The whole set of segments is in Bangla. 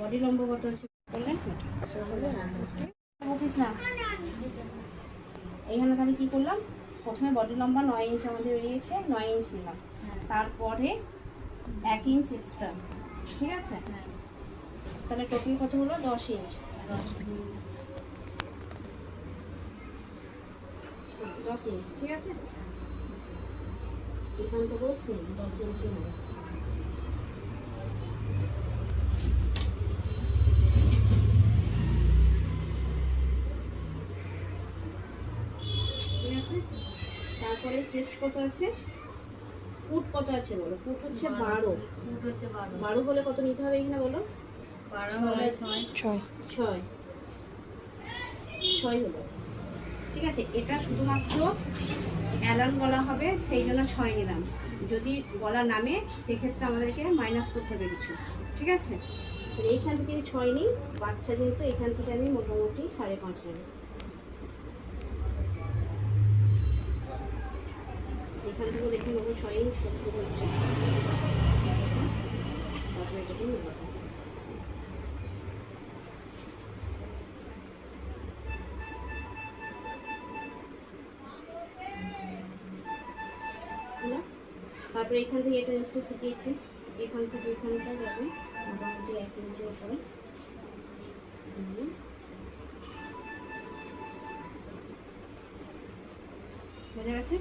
বডি লম্বা কত আছে বললেন? বকিস না। এইখানে তাহলে কী করলাম, প্রথমে বডি লম্বা 9 ইঞ্চ আমাদের বেরিয়েছে, 9 ইঞ্চ নিলাম, তারপরে 1 ইঞ্চ এক্সট্রা, ঠিক আছে? তাহলে টোটাল কত হলো? 10 ইঞ্চ। 10 ইঞ্চ, ঠিক আছে? এখান থেকেও সেম 10 ইঞ্চি হবে। ঠিক আছে, তারপরে চেস্ট কত আছে, ফুট কত আছে বলো? ফুট হচ্ছে 12। 12 হলে কত নিতে হবে এখানে বলো? 12 হলে 6 হলো, ঠিক আছে? এটা শুধুমাত্র অ্যালান গলা হবে, সেই জন্য 6 নিলাম। যদি গলা নামে সেক্ষেত্রে আমাদেরকে মাইনাস করতে হবে কিছু, ঠিক আছে? এইখান থেকে 6 নিই, বাচ্চা যেহেতু এখান থেকে আমি মোটামুটি 5.5 নেব। এখান থেকে দেখে নেবো 6 ইঞ্চ কত হচ্ছে, তারপরে এটাকে নেবো। তারপরে এখান থেকে এটা নিশ্চয় শিখিয়েছি, এখান থেকে এখানটা যাবে মোটামুটি 1 ইঞ্চের উপরে। বোঝা গেছে?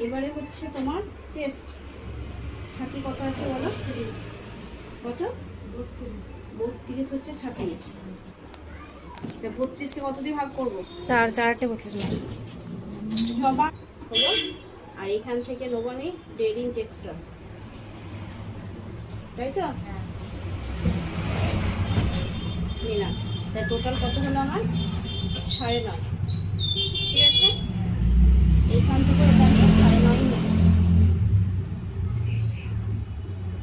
এবারে হচ্ছে তোমার চেস্ট, ছাতি কত আছে বলো? 30। কত? 32 হচ্ছে ছাতি। 32কে কত দিয়ে ভাগ করবো? 4 4টে 32 না জবা হলো। আর এখান থেকে নেবো আমি 1.5 ইঞ্চ এক্সট্রা, তাই তো? নিলাম। তাই টোটাল কত হলো আমার? 9.5, ঠিক আছে? এইখান থেকে এটা আমি 9.5 নেব।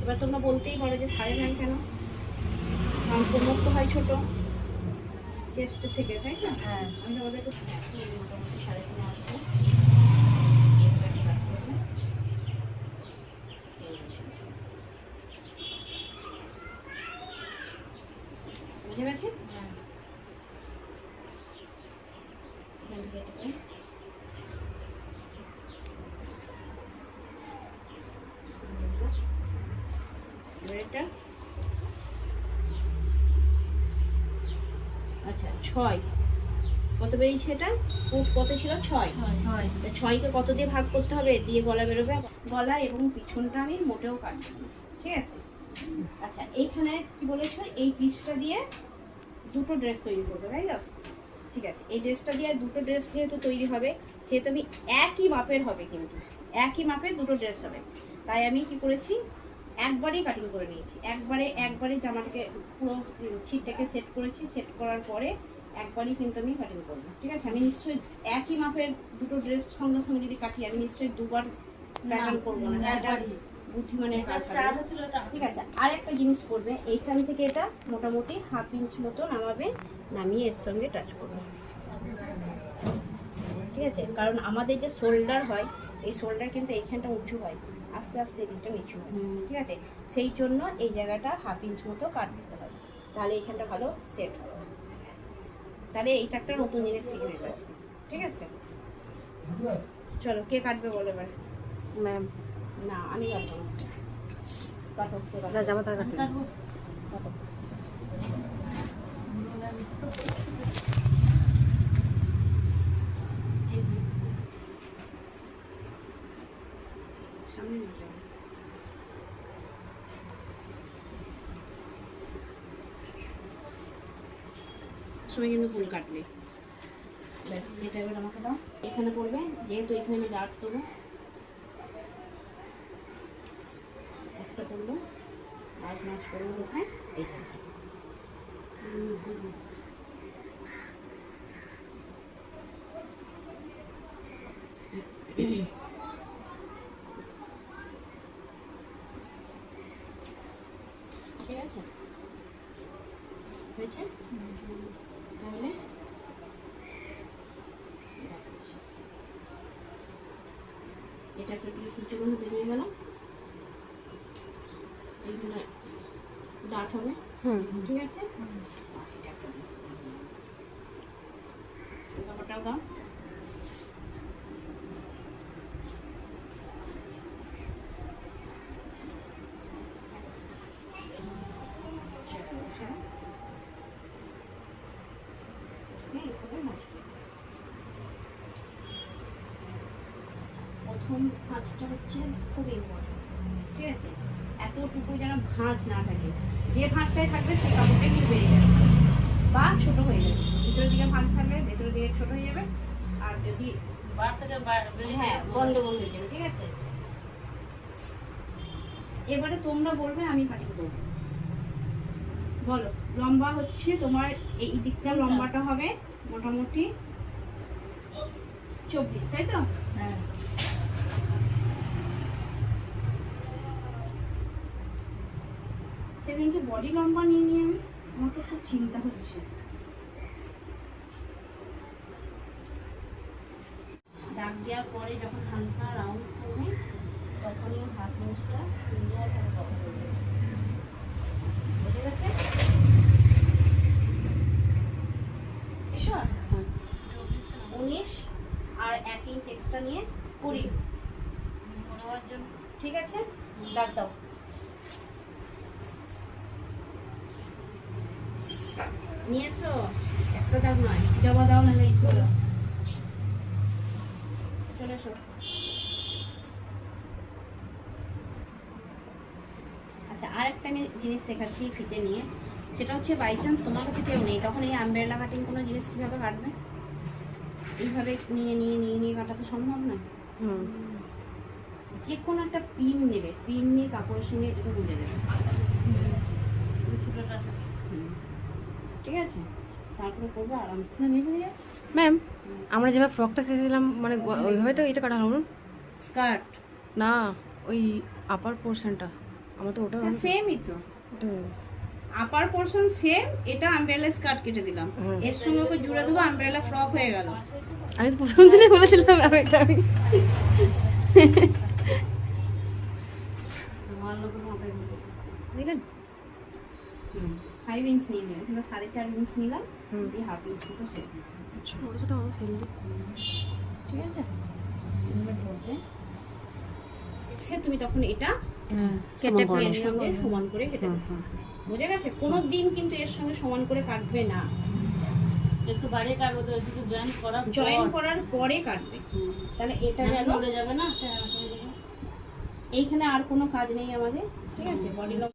এবার তোমরা বলতেই পারো যে 9.5 কেন? কারণ কোমর তো হয় ছোটো চেস্টের থেকে, তাই না? হ্যাঁ, আমি তোমাদেরকে মোটামুটি 3.5 আসবো। বুঝে গেছে? এটা আচ্ছা 6 কত বেরিয়েছে? এটা ফুট কত ছিল? 6। 6কে কত দিয়ে ভাগ করতে হবে? দিয়ে গলা বেরোবে। গলা এবং পিছনটা আমি মোটেও কাটবো না, ঠিক আছে? আচ্ছা, এইখানে কি বলেছো, এই পিসটা দিয়ে দুটো ড্রেস তৈরি করবে, তাই তো? ঠিক আছে, এই ড্রেসটা দিয়ে দুটো ড্রেস যেহেতু তৈরি হবে, সেহেতু আমি একই মাপের হবে, কিন্তু একই মাপের দুটো ড্রেস হবে। তাই আমি কি করেছি, একবারেই কাটিং করে নিয়েছি। একবারে জামাটাকে পুরো ছিটটাকে সেট করেছি। সেট করার পরে একবারই কিন্তু আমি কাটিং করবো, ঠিক আছে? আমি নিশ্চয়ই একই মাপের দুটো ড্রেস সঙ্গে সঙ্গে যদি কাটি, আমি নিশ্চয়ই দুবার প্যাটার্ন করবো না, এটা বুদ্ধিমানের কাজ হবে, ঠিক আছে? আর একটা জিনিস করবে, এইখান থেকে এটা মোটামুটি 1/2 ইঞ্চ মতো নামাবে, নামিয়ে এর সঙ্গে টাচ করবে, ঠিক আছে? কারণ আমাদের যে শোল্ডার হয়, এই শোল্ডার কিন্তু এইখানটা উঁচু হয়, আস্তে আস্তে এদিকটা নিচু হয়, ঠিক আছে? সেই জন্য এই জায়গাটা 1/2 ইঞ্চ মতো কাট দিতে হবে, তাহলে এইখানটা ভালো সেট হবে। তাহলে এইটা একটা নতুন জিনিস শিখে গেছে, ঠিক আছে? চলো, কে কাটবে বলো এবার? ম্যাম না, আমি কাটবো না। কাটো, না জামা তার কাটতে কাটো। সামনে নিয়ে যাও। সময় কিন্তু ফুল কাটবে। ব্যাস, এটা এবার আমাকে দাও। এখানে পড়বে, যেহেতু এখানে আমি ডার্ক দেবো, একটা পড়লো, আর ম্যাচ করবো কোথায়? এই জায়গাটা। ঠিক আছে, হয়েছে? তাহলে এটা একটা ড্রেস জন্য বেরিয়ে গেল। এইখানে ডাট হবে, হুম ঠিক আছে। এটা একটা দিচ্ছি। জামাটাও দাও। প্রথম ভাঁজটা হচ্ছে খুব ইম্পর্টেন্ট, ঠিক আছে। এতটুকু যেন ভাঁজ না থাকে, যে ভাঁজটাই থাকবে সেই কাপড়টাই কিন্তু বেরিয়ে যাবে বা ছোট হয়ে যাবে। ভিতরের দিকে ভাঁজ থাকলে ভেতরের দিকে ছোট হয়ে যাবে, আর যদি হ্যাঁ গন্ডগোল হয়ে যাবে, ঠিক আছে। এবারে তোমরা বলবে, আমি পাঠিয়ে দেবো। বলো, লম্বা হচ্ছে তোমার এই দিকটা লম্বাটা হবে মোটামুটি 24, তাই তো? হ্যাঁ। সেদিনকে বডি লম্বা নিয়ে নিয়ে আমার তো খুব চিন্তা হচ্ছে। দাগ দেওয়ার পরে যখন হালকা রাউন্ড করবে তখনই হাত মোজটা সুন্দরভাবে কভার করবে, বুঝে গেছে? হ্যাঁ 19 আর 1 ইঞ্চ এক্সট্রা নিয়ে 20 হওয়ার জন্য, ঠিক আছে। দাগ দাও। নিয়েছো? একটা দাগ নয়, জবা দাও না চলে এসো। আচ্ছা, আর একটা আমি জিনিস শেখাচ্ছি ফিতে নিয়ে, সেটা হচ্ছে বাই চান্স তোমার কাছে কেউ নেই, তখন এই আমব্রেলা কাটিং কোনো জিনিস কীভাবে কাটবে? এইভাবে নিয়ে নিয়ে নিয়ে নিয়ে কাটা তো সম্ভব নয়। হুম যে কোনো একটা পিন নেবে, পিন নিয়ে কাপড়ের সঙ্গে এটাকে গুলে দেবে, ঠিক আছে। তারপরে করবো আরামসে। না মেয়ে হয়ে যাবে ম্যাম, আমরা যেভাবে ফ্রকটা চেয়েছিলাম মানে ওইভাবে তো এটা কাটা হলো না? স্কার্ট না, ওই আপার পোর্শনটা আমরা তো ওটা সেমই তো, আপার পোর্শন সেম। এটা আমব্রেলা স্কার্ট কেটে দিলাম, এর সঙ্গে ওকে জুড়ে দেবো, আমব্রেলা ফ্রক হয়ে গেল। আমি তো প্রথম দিনে বলেছিলাম এটা আমি দিলেন 5 ইঞ্চ নিয়ে নিলাম, কিংবা 4.5 ইঞ্চ নিলাম, দিয়ে হাফ ইঞ্চ মতো সেট দিলাম, ছোটো ছোটো হেলদি। ঠিক আছে। এভাবে ধরবে, সে তুমি তখন এটা কেটে এর সঙ্গে সমান করে কেটে দেবে, বুঝে গেছে? কোনো দিন কিন্তু এর সঙ্গে সমান করে কাটবে না, একটু বাড়িয়ে কাটবো তো, একটু জয়েন করার পরে কাটবে। তাহলে এটা গেল, উড়ে যাবে না। এইখানে আর কোনো কাজ নেই আমাদের, ঠিক আছে। বডি লক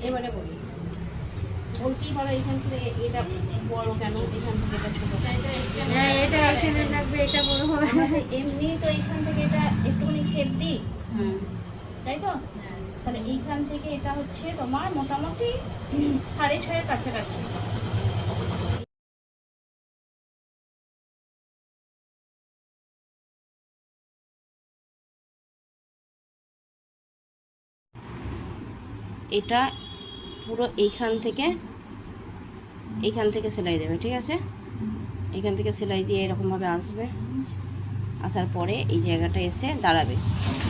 এবারে বলি, বলতেই পারো এখান থেকে এটা বড় কেন, এখান থেকে এটা ছোট। হ্যাঁ, এটা এখানে লাগবে, এটা বড় হবে। আমরা তো এমনি তো এখান থেকে এটা একটুখানি শেপ দিই, তাই তো? তাহলে এইখান থেকে এটা হচ্ছে তোমার মোটামুটি 6.5 কাছাকাছি। এটা পুরো এইখান থেকে সেলাই দেবে, ঠিক আছে। এইখান থেকে সেলাই দিয়ে এরকমভাবে আসবে, আসার পরে এই জায়গাটা এসে দাঁড়াবে,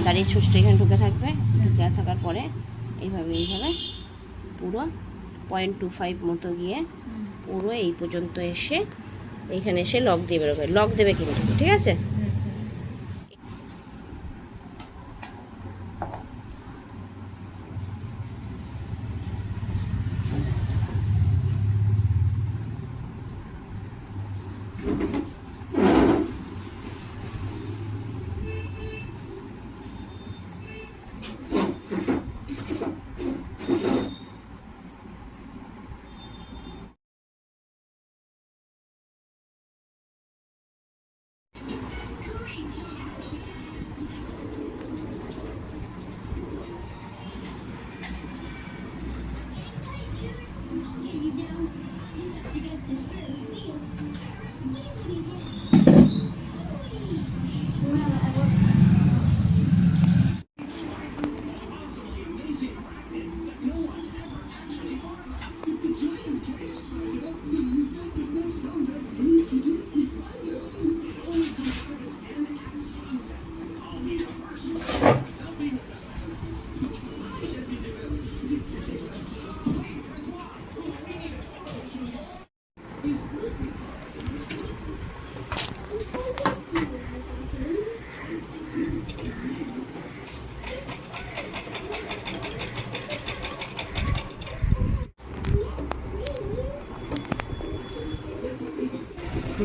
দাঁড়িয়ে ছুঁচটা এখানে ঢুকে থাকবে, ঢুকে থাকার পরে এইভাবে পুরো 0.25 মতো গিয়ে পুরো এই পর্যন্ত এসে এইখানে এসে লক দিয়ে বেরোবে, লক দেবে কিন্তু, ঠিক আছে।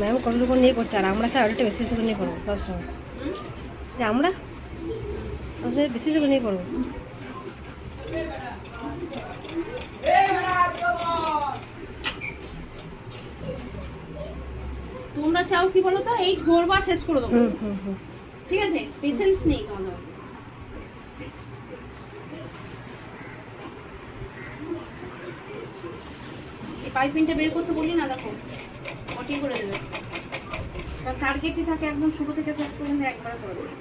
ম্যাম কতটুকু নিয়ে করছে, আর আমরা স্যার আরেকটা বেশি বেশি করে নিয়ে করবো সবসময়। যে আমরা সবসময় বেশি বেশি করে নিয়ে করবো। তোমরা চাও কি বলো তো, এই ধরবা শেষ করে দেবো, হুম হুম হুম। ঠিক আছে? পেশেন্স নেই তোমাদের। এই পাইপিংটা বের করতে বলি না, দেখো কটি করে দেবে। তার টার্গেটই থাকে একদম শুরু থেকে শেষ পর্যন্ত একবার করে দেবে।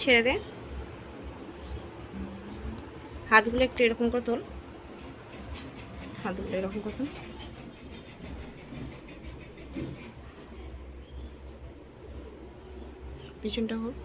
ছেড়ে দে, হাতগুলো একটু এরকম করে তোল, হাতগুলো এরকম করে তোল। পিছনটা হোক।